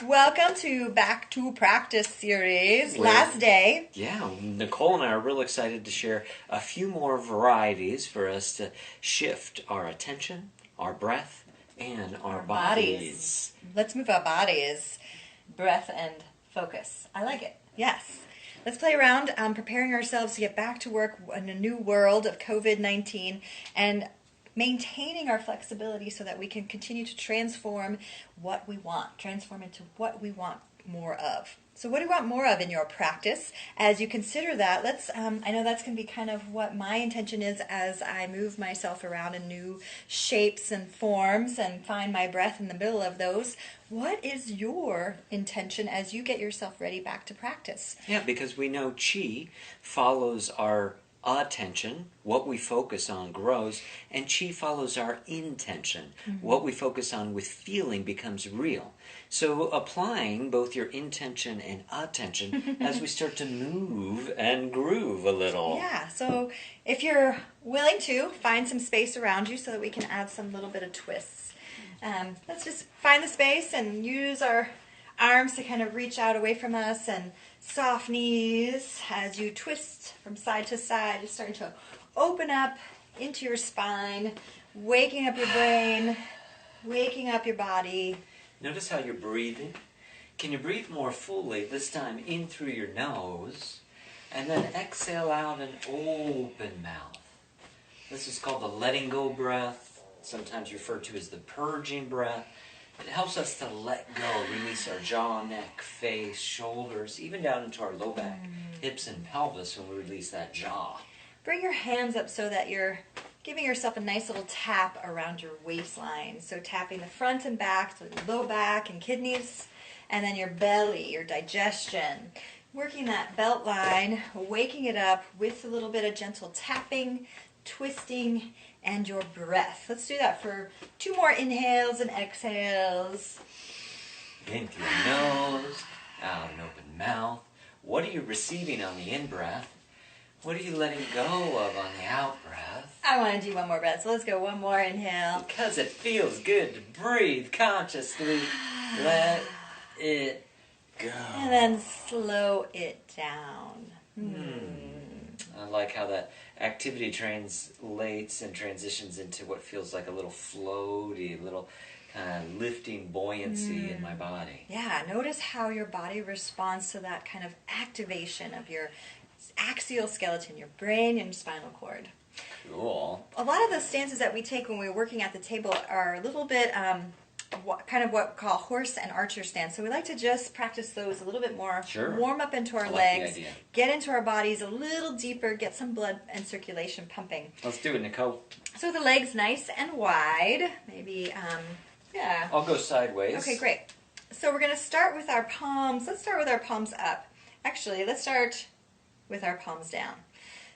Welcome to Back to Practice series. Well, Last day. Yeah, Nicole and I are real excited to share a few more varieties for us to shift our attention, our breath, and our bodies. Let's move our bodies. Breath and focus. I like it. Yes. Let's play around preparing ourselves to get back to work in a new world of COVID-19 and maintaining our flexibility so that we can continue to transform what we want, transform into what we want more of. So what do you want more of in your practice? As you consider that, I know that's going to be kind of what my intention is as I move myself around in new shapes and forms and find my breath in the middle of those. What is your intention as you get yourself ready back to practice? Yeah, because we know Qi follows our attention, what we focus on grows, and Qi follows our intention. Mm-hmm. What we focus on with feeling becomes real. So applying both your intention and attention as we start to move and groove a little. Yeah, so if you're willing to, find some space around you so that we can add some little bit of twists. Let's just find the space and use our arms to kind of reach out away from us, and soft knees as you twist from side to side, just starting to open up into your spine, waking up your brain, waking up your body. Notice how you're breathing. Can you breathe more fully, this time in through your nose, and then exhale out an open mouth. This is called the letting go breath, sometimes referred to as the purging breath. It helps us to let go, release our jaw, neck, face, shoulders, even down into our low back, hips, and pelvis when we release that jaw. Bring your hands up so that you're giving yourself a nice little tap around your waistline. So tapping the front and back, so low back and kidneys, and then your belly, your digestion. Working that belt line, waking it up with a little bit of gentle tapping, twisting, and your breath. Let's do that for 2 more inhales and exhales. In through your nose, out an open mouth. What are you receiving on the in-breath? What are you letting go of on the out-breath? I want to do one more breath, so let's go one more inhale. Because it feels good to breathe consciously. Let it go. And then slow it down. I like how that activity translates and transitions into what feels like a little floaty, a little kind of lifting buoyancy in my body. Yeah, notice how your body responds to that kind of activation of your axial skeleton, your brain and spinal cord. Cool. A lot of the stances that we take when we're working at the table are a little bit what we call horse and archer stance. So we like to just practice those a little bit more. Sure. Warm up into our legs, get into our bodies a little deeper, get some blood and circulation pumping. Let's do it, Nicole. So the legs nice and wide. Maybe, yeah. I'll go sideways. Okay, great. So we're going to start with our palms. Let's start with our palms up. Actually, let's start with our palms down.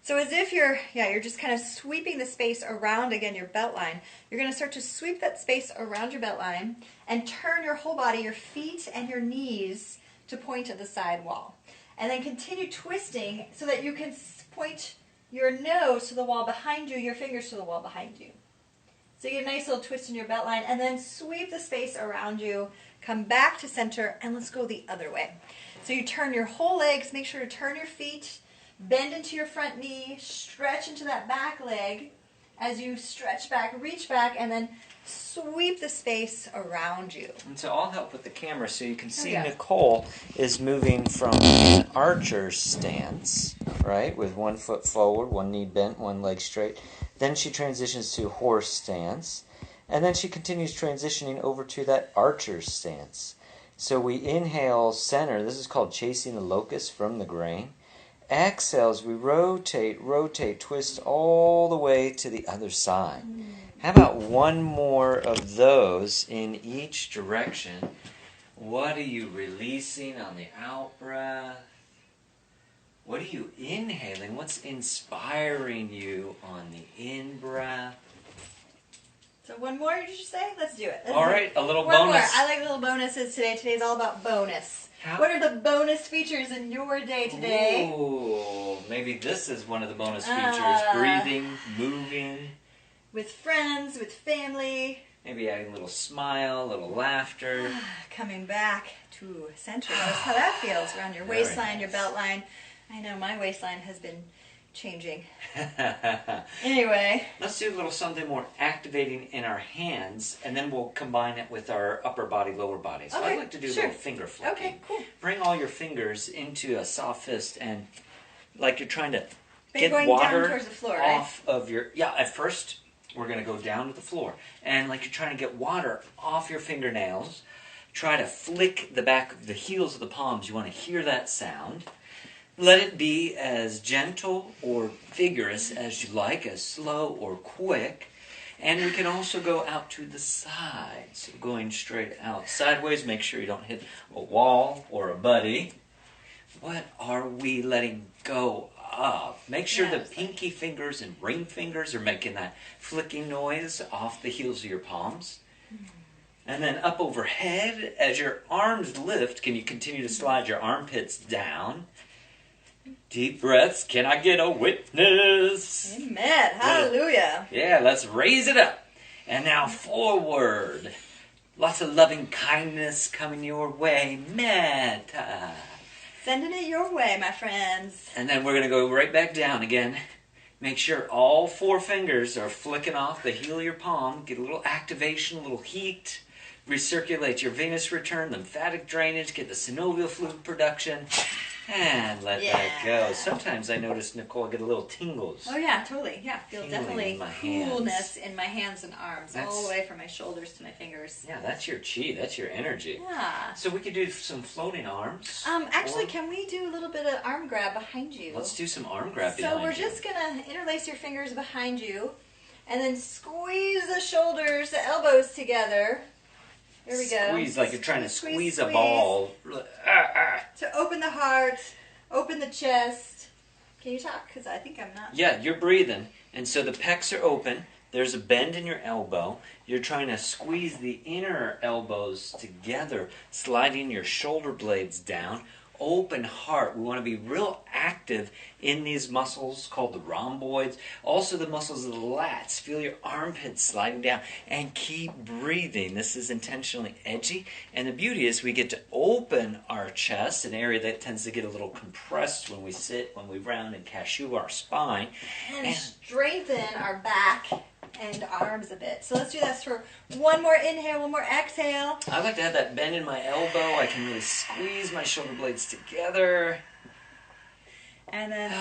So as if you're just kind of sweeping the space around, again, your belt line. You're going to start to sweep that space around your belt line and turn your whole body, your feet and your knees, to point at the side wall. And then continue twisting so that you can point your nose to the wall behind you, your fingers to the wall behind you. So you get a nice little twist in your belt line, and then sweep the space around you, come back to center, and let's go the other way. So you turn your whole legs, make sure to turn your feet, bend into your front knee, stretch into that back leg. As you stretch back, reach back, and then sweep the space around you. And so I'll help with the camera so you can see Nicole is moving from an archer stance, right, with one foot forward, one knee bent, one leg straight. Then she transitions to horse stance, and then she continues transitioning over to that archer stance. So we inhale center. This is called chasing the locust from the grain. Exhales, we rotate, twist all the way to the other side. How about one more of those in each direction? What are you releasing on the out-breath? What are you inhaling? What's inspiring you on the in-breath? So one more, did you say? Let's do it. All right, a little bonus. One more. I like little bonuses today. Today's all about bonus. What are the bonus features in your day today? Ooh, maybe this is one of the bonus features. Breathing, moving. With friends, with family. Maybe adding a little smile, a little laughter. Coming back to center. Notice how that feels around your waistline, your belt line. I know my waistline has been changing. Anyway. Let's do a little something more activating in our hands, and then we'll combine it with our upper body, lower body. So I'd like to do a little finger flicking. Okay, cool. Bring all your fingers into a soft fist, and like you're trying to get going water down towards the floor, off of your... Yeah, at first we're going to go down to the floor. And like you're trying to get water off your fingernails. Try to flick the back of the heels of the palms. You want to hear that sound. Let it be as gentle or vigorous as you like, as slow or quick. And we can also go out to the side. So going straight out sideways, make sure you don't hit a wall or a buddy. What are we letting go of? Make sure the pinky fingers and ring fingers are making that flicking noise off the heels of your palms. And then up overhead, as your arms lift, can you continue to slide your armpits down? Deep breaths. Can I get a witness? Amen. Hallelujah. Yeah, let's raise it up. And now forward. Lots of loving kindness coming your way. Metta. Sending it your way, my friends. And then we're going to go right back down again. Make sure all 4 fingers are flicking off the heel of your palm. Get a little activation, a little heat. Recirculate your venous return, lymphatic drainage. Get the synovial fluid production. And let that go. Sometimes I notice, Nicole, I get a little tingles. Oh, yeah, totally. Yeah, feel Tingling definitely in my coolness in my hands and arms, all the way from my shoulders to my fingers. Yeah, that's your chi. That's your energy. Yeah. So we could do some floating arms. Actually, can we do a little bit of arm grab behind you? Let's do some arm grab behind you. So we're just going to interlace your fingers behind you and then squeeze the shoulders, the elbows together. There we go. Squeeze like you're trying to squeeze a ball. To open the heart, open the chest. Can you talk? Because I think I'm not. Yeah, you're breathing. And so the pecs are open. There's a bend in your elbow. You're trying to squeeze the inner elbows together, sliding your shoulder blades down. Open heart. We want to be real active in these muscles called the rhomboids. Also the muscles of the lats. Feel your armpits sliding down and keep breathing. This is intentionally edgy. And the beauty is we get to open our chest, an area that tends to get a little compressed when we sit, when we round and cashew our spine. And strengthen our back and arms a bit. So let's do that for one more inhale, one more exhale. I like to have that bend in my elbow. I can really squeeze my shoulder blades together. And then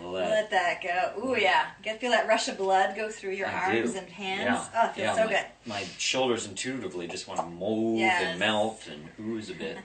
let that go. Ooh, yeah. Feel that rush of blood go through your arms and hands. Oh, it feels so good. My shoulders intuitively just want to move and melt and ooze a bit.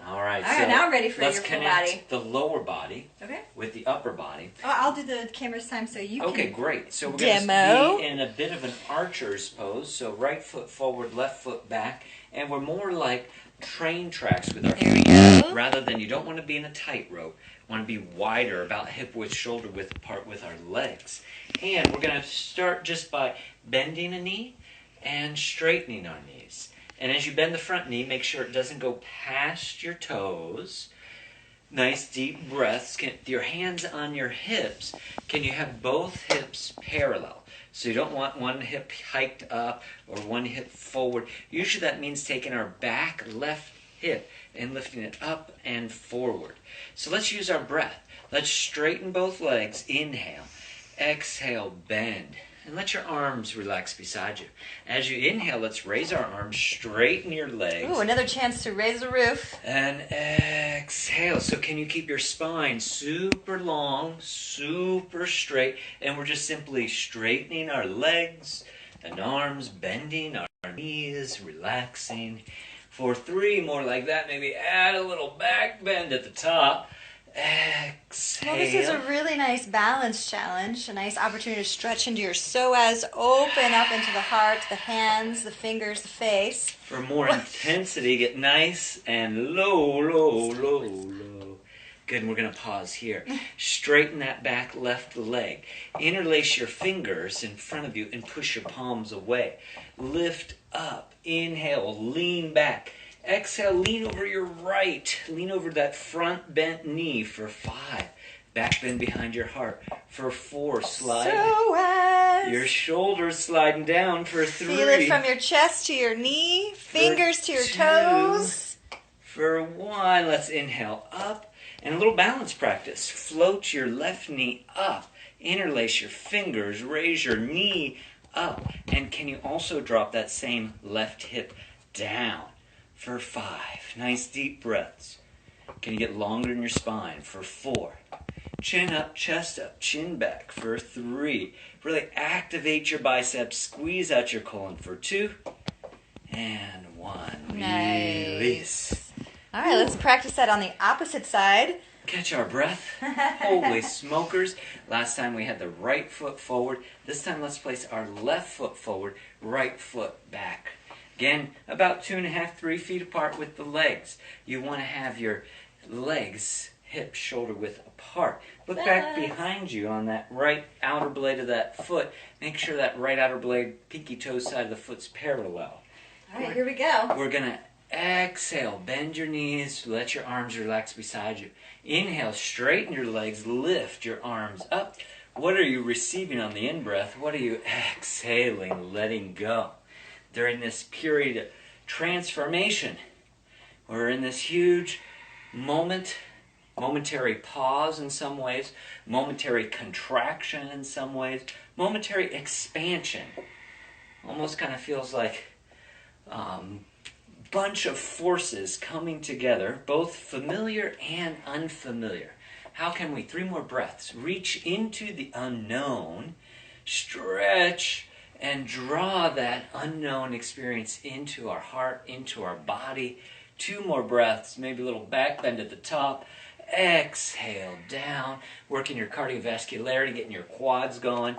All right, so now I'm ready for your full body. Let's connect the lower body with the upper body. Oh, I'll do the camera this time so you can. Okay, great. So we're going to be in a bit of an archer's pose. So right foot forward, left foot back. And we're more like train tracks with our feet. Rather than, you don't want to be in a tightrope. You want to be wider, about hip width, shoulder width apart with our legs. And we're going to start just by bending a knee and straightening our knees. And as you bend the front knee, make sure it doesn't go past your toes. Nice deep breaths. Your hands on your hips. Can you have both hips parallel? So you don't want one hip hiked up or one hip forward. Usually that means taking our back left hip and lifting it up and forward. So let's use our breath. Let's straighten both legs. Inhale. Exhale, bend. And let your arms relax beside you. As you inhale, let's raise our arms, straighten your legs. Ooh, another chance to raise the roof. And exhale. So can you keep your spine super long, super straight? And we're just simply straightening our legs and arms, bending our knees, relaxing. For 3 more like that, maybe add a little back bend at the top. Exhale. Well, this is a really nice balance challenge, a nice opportunity to stretch into your psoas, open up into the heart, the hands, the fingers, the face. For more intensity, get nice and low, low, low, low. Good, and we're going to pause here. Straighten that back left leg. Interlace your fingers in front of you and push your palms away. Lift up. Inhale, lean back. Exhale, lean over your right. Lean over that front bent knee for 5. Back bend behind your heart for 4. Slide. Yes. Your shoulders sliding down for 3. Feel it from your chest to your knee, fingers to your toes. For 1, let's inhale up. And a little balance practice. Float your left knee up. Interlace your fingers. Raise your knee up. And can you also drop that same left hip down? For 5. Nice deep breaths. Can you get longer in your spine? For 4. Chin up, chest up, chin back. For 3. Really activate your biceps. Squeeze out your colon. For 2. And 1. Nice. Release. All right, let's practice that on the opposite side. Catch our breath. Holy smokers. Last time we had the right foot forward. This time let's place our left foot forward, right foot back. Again, about 2.5, 3 feet apart with the legs. You want to have your legs hip shoulder width apart. Look back behind you on that right outer blade of that foot. Make sure that right outer blade, pinky toe side of the foot's parallel. All right, here we go. We're going to exhale, bend your knees, let your arms relax beside you. Inhale, straighten your legs, lift your arms up. What are you receiving on the in-breath? What are you exhaling, letting go? During this period of transformation, we're in this huge momentary pause in some ways, momentary contraction in some ways, momentary expansion. Almost kind of feels like bunch of forces coming together, both familiar and unfamiliar. How can we, 3 more breaths, reach into the unknown, stretch, and draw that unknown experience into our heart, into our body. 2 more breaths, maybe a little back bend at the top. Exhale down, working your cardiovascularity, getting your quads going.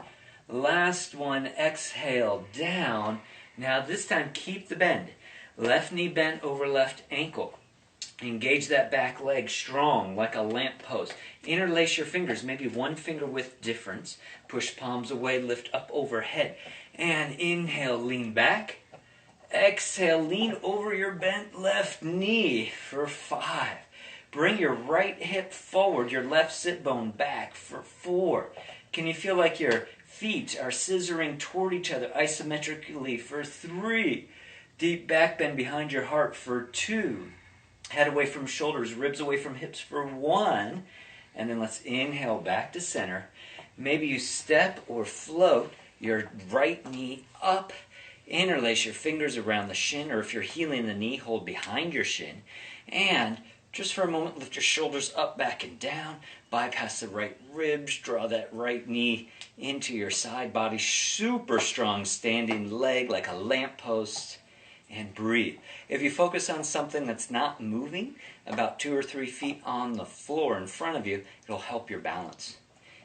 Last one, exhale down. Now this time keep the bend. Left knee bent over left ankle. Engage that back leg strong like a lamp post. Interlace your fingers, maybe 1 finger width difference. Push palms away, lift up overhead. And inhale, lean back. Exhale, lean over your bent left knee for 5. Bring your right hip forward, your left sit bone back for 4. Can you feel like your feet are scissoring toward each other isometrically for 3? Deep back bend behind your heart for 2. Head away from shoulders, ribs away from hips for 1. And then let's inhale back to center. Maybe you step or float your right knee up. Interlace your fingers around the shin, or if you're healing the knee, hold behind your shin. And just for a moment, lift your shoulders up, back, and down. Bypass the right ribs. Draw that right knee into your side body. Super strong standing leg like a lamppost. And breathe. If you focus on something that's not moving, about 2 or 3 feet on the floor in front of you, it'll help your balance.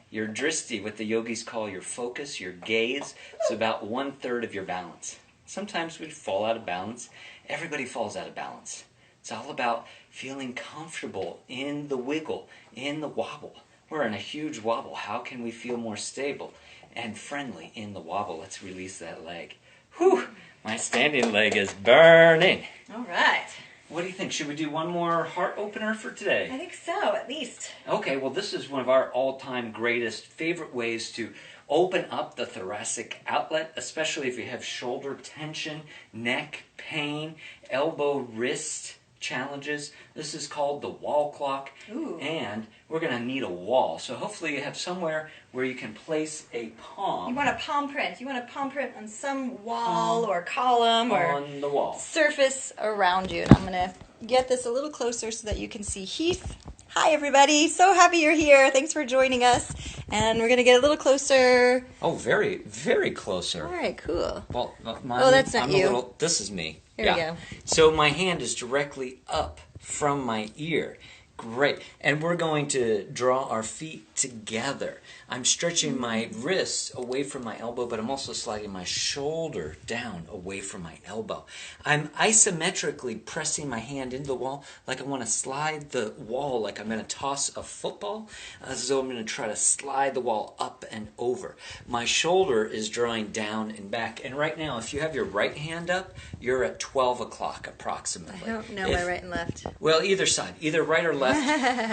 Your drishti, what the yogis call your focus, your gaze, is about 1/3 of your balance. Sometimes we fall out of balance. Everybody falls out of balance. It's all about feeling comfortable in the wiggle, in the wobble. We're in a huge wobble. How can we feel more stable and friendly in the wobble? Let's release that leg. Whew! My standing leg is burning. All right. What do you think? Should we do 1 more heart opener for today? I think so, at least. Okay, well this is one of our all-time greatest favorite ways to open up the thoracic outlet, especially if you have shoulder tension, neck pain, elbow, wrist challenges. This is called the wall clock. Ooh. And we're going to need a wall. So hopefully you have somewhere where you can place a palm. You want a palm print. You want a palm print on some wall or column or on the wall. Surface around you. And I'm going to get this a little closer so that you can see Heath. Hi, everybody. So happy you're here. Thanks for joining us. And we're going to get a little closer. Oh, very, very closer. All right, cool. Well, that's not you. This is me. Here we go. So my hand is directly up from my ear. Great. And we're going to draw our feet together. I'm stretching my wrists away from my elbow, but I'm also sliding my shoulder down away from my elbow. I'm isometrically pressing my hand into the wall like I want to slide the wall, like I'm going to toss a football. So I'm going to try to slide the wall up and over. My shoulder is drawing down and back. And right now, if you have your right hand up, you're at 12 o'clock approximately. I don't know my right and left. Well, either side, either right or left,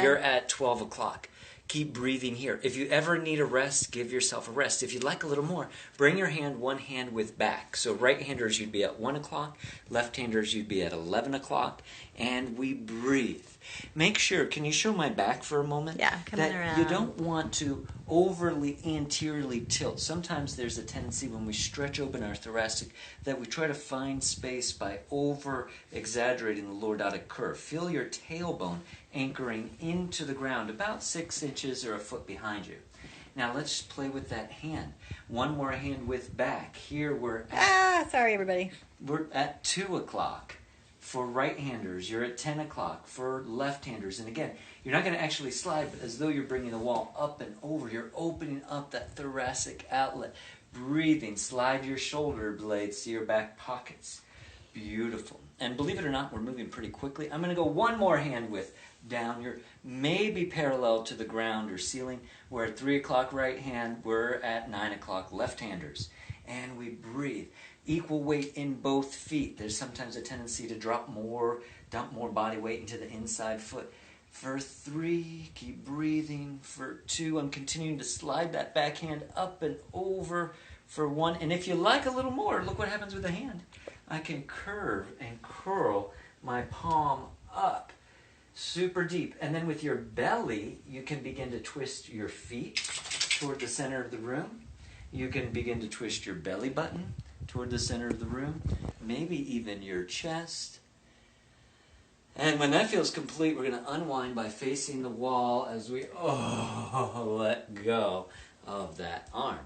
you're at 12 o'clock. Keep breathing here. If you ever need a rest, give yourself a rest. If you'd like a little more, bring your hand one hand width back. So right-handers, you'd be at 1 o'clock. Left-handers, you'd be at 11 o'clock. And we breathe. Make sure, can you show my back for a moment? Yeah, coming around. You don't want to overly anteriorly tilt. Sometimes there's a tendency when we stretch open our thoracic that we try to find space by over-exaggerating the lordotic curve. Feel your tailbone anchoring into the ground about 6 inches or a foot behind you. Now let's play with that hand. One more hand width back. Here we're at... sorry everybody. We're at 2 o'clock. For right-handers, you're at 10 o'clock. For left-handers, and again, you're not going to actually slide, but as though you're bringing the wall up and over. You're opening up that thoracic outlet. Breathing. Slide your shoulder blades to your back pockets. Beautiful. And believe it or not, we're moving pretty quickly. I'm going to go one more hand width down. You're maybe parallel to the ground or ceiling. We're at 3 o'clock right hand. We're at 9 o'clock left-handers. And we breathe. Equal weight in both feet. There's sometimes a tendency to dump more body weight into the inside foot. For 3, keep breathing. For 2, I'm continuing to slide that back hand up and over. For 1, and if you like a little more, look what happens with the hand. I can curve and curl my palm up super deep. And then with your belly, you can begin to twist your feet toward the center of the room. You can begin to twist your belly button toward the center of the room, maybe even your chest. And when that feels complete, we're going to unwind by facing the wall as we let go of that arm.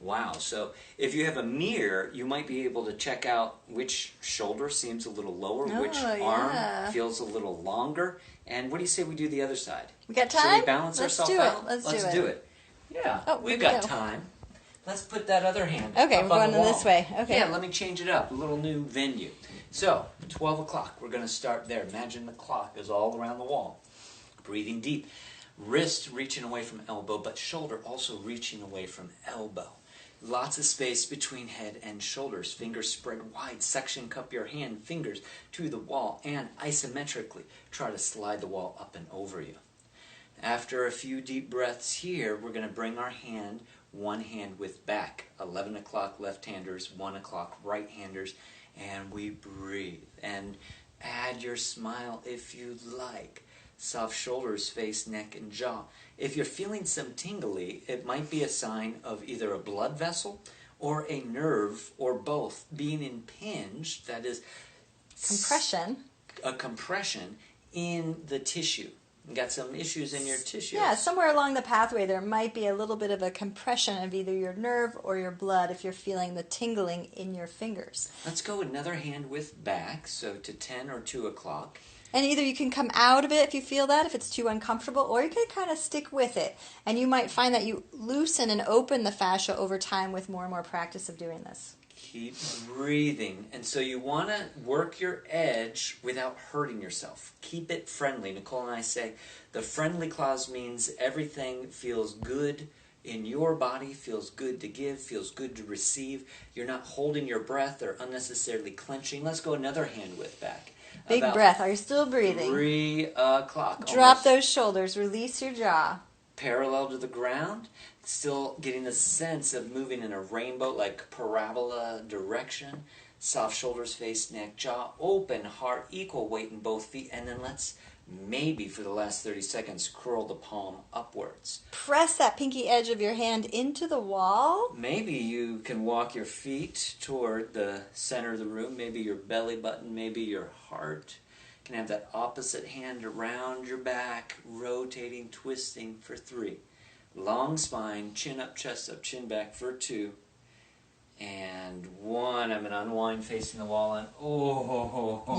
Wow, so if you have a mirror, you might be able to check out which shoulder seems a little lower, which arm feels a little longer. And what do you say we do the other side? We got time? Should we balance ourselves out? Let's do it. Yeah, we've got time. Let's put that other hand Okay, up we're on going the wall. this way. Okay. Yeah, let me change it up. A little new venue. So, 12 o'clock. We're going to start there. Imagine the clock is all around the wall. Breathing deep. Wrist reaching away from elbow, but shoulder also reaching away from elbow. Lots of space between head and shoulders. Fingers spread wide. Suction cup your hand, fingers to the wall, and isometrically try to slide the wall up and over you. After a few deep breaths here, we're going to bring our hand, one hand width back. 11 o'clock left-handers, 1 o'clock right-handers, and we breathe. And add your smile if you'd like. Soft shoulders, face, neck, and jaw. If you're feeling some tingly, it might be a sign of either a blood vessel or a nerve or both being impinged, that is compression. A compression in the tissue. You got some issues in your tissue. Yeah, somewhere along the pathway there might be a little bit of a compression of either your nerve or your blood if you're feeling the tingling in your fingers. Let's go another hand width back, so to 10 or 2 o'clock. And either you can come out of it if you feel that, if it's too uncomfortable, or you can kind of stick with it. And you might find that you loosen and open the fascia over time with more and more practice of doing this. Keep breathing. And so you want to work your edge without hurting yourself. Keep it friendly. Nicole and I say the friendly clause means everything feels good in your body, feels good to give, feels good to receive. You're not holding your breath or unnecessarily clenching. Let's go another hand width back. Big breath. Are you still breathing? 3 o'clock. Drop those shoulders. Release your jaw. Parallel to the ground. Still getting a sense of moving in a rainbow, like parabola direction. Soft shoulders, face, neck, jaw. Open, heart, equal weight in both feet. And then let's maybe for the last 30 seconds curl the palm upwards. Press that pinky edge of your hand into the wall. Maybe you can walk your feet toward the center of the room. Maybe your belly button, maybe your heart. You can have that opposite hand around your back, rotating, twisting for 3. Long spine, chin up, chest up, chin back for 2. And 1. I'm going to unwind facing the wall and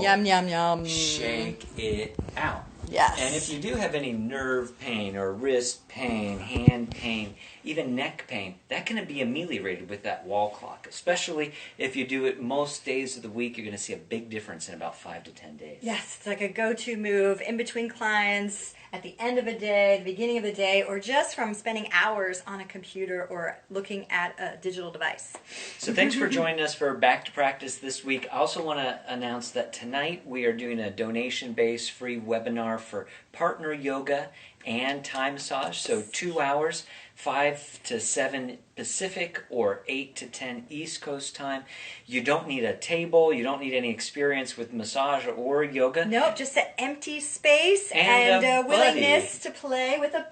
Yum, yum, yum. Shake it out. Yes. And if you do have any nerve pain or wrist pain, hand pain, even neck pain, that can be ameliorated with that wall clock. Especially if you do it most days of the week, you're going to see a big difference in about 5 to 10 days. Yes, it's like a go-to move in between clients, at the end of a day, the beginning of the day, or just from spending hours on a computer or looking at a digital device. So thanks for joining us for Back to Practice this week. I also want to announce that tonight we are doing a donation-based free webinar for partner yoga and Thai massage. So 2 hours, 5 to 7 Pacific or 8 to 10 East Coast time. You don't need a table. You don't need any experience with massage or yoga. Nope, just an empty space and a willingness to play with a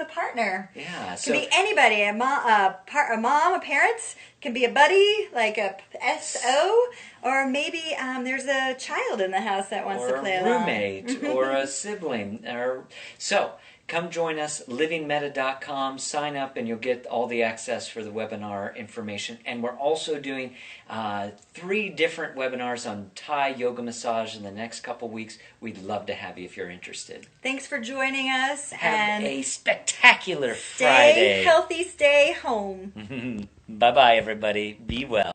partner. Yeah, It can be anybody, a mom, a parent, can be a buddy, like a SO, or maybe there's a child in the house that wants to play along. Or a roommate, or a sibling. So, come join us, livingmeta.com, sign up, and you'll get all the access for the webinar information. And we're also doing 3 different webinars on Thai yoga massage in the next couple weeks. We'd love to have you if you're interested. Thanks for joining us. Have a spectacular Stay Friday. Healthy, stay home. Bye-bye, everybody. Be well.